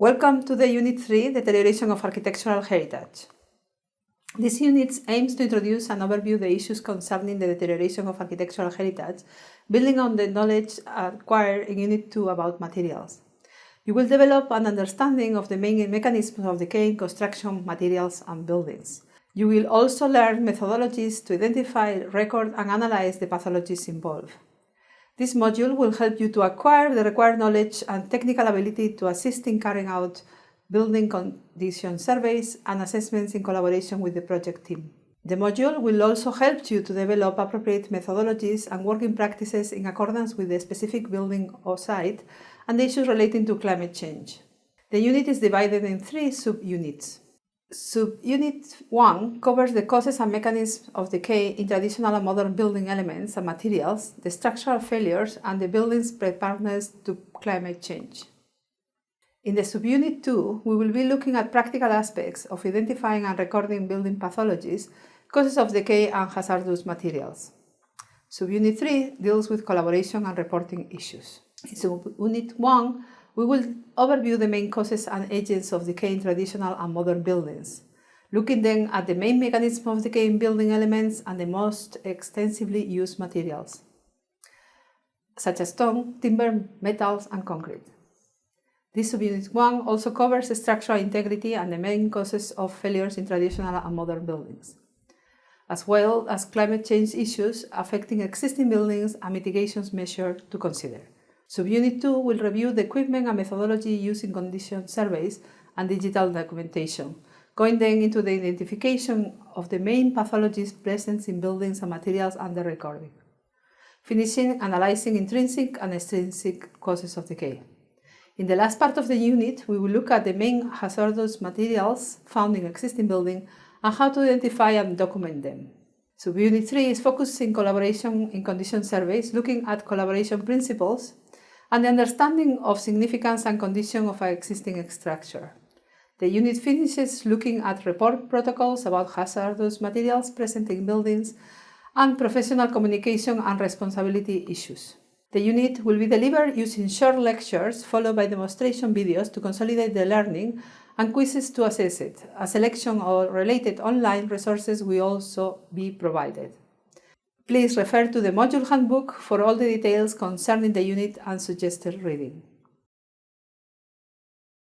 Welcome to the Unit 3, Deterioration of Architectural Heritage. This unit aims to introduce and overview the issues concerning the deterioration of architectural heritage, building on the knowledge acquired in Unit 2 about materials. You will develop an understanding of the main mechanisms of decay in construction, materials, and buildings. You will also learn methodologies to identify, record, and analyze the pathologies involved. This module will help you to acquire the required knowledge and technical ability to assist in carrying out building condition surveys and assessments in collaboration with the project team. The module will also help you to develop appropriate methodologies and working practices in accordance with the specific building or site and the issues relating to climate change. The unit is divided in 3 subunits. Subunit 1 covers the causes and mechanisms of decay in traditional and modern building elements and materials, the structural failures, and the building's preparedness to climate change. In the subunit 2, we will be looking at practical aspects of identifying and recording building pathologies, causes of decay, and hazardous materials. Subunit 3 deals with collaboration and reporting issues. In subunit 1, we will overview the main causes and agents of decay in traditional and modern buildings, looking then at the main mechanism of decay in building elements and the most extensively used materials, such as stone, timber, metals, and concrete. This subunit 1 also covers structural integrity and the main causes of failures in traditional and modern buildings, as well as climate change issues affecting existing buildings and mitigation measures to consider. Subunit 2 will review the equipment and methodology used in condition surveys and digital documentation, going then into the identification of the main pathologies present in buildings and materials under recording, finishing analyzing intrinsic and extrinsic causes of decay. In the last part of the unit, we will look at the main hazardous materials found in existing buildings and how to identify and document them. Subunit 3 is focused in collaboration in condition surveys, looking at collaboration principles and the understanding of significance and condition of an existing structure. The unit finishes looking at report protocols about hazardous materials present in buildings and professional communication and responsibility issues. The unit will be delivered using short lectures followed by demonstration videos to consolidate the learning and quizzes to assess it. A selection of related online resources will also be provided. Please refer to the module handbook for all the details concerning the unit and suggested reading.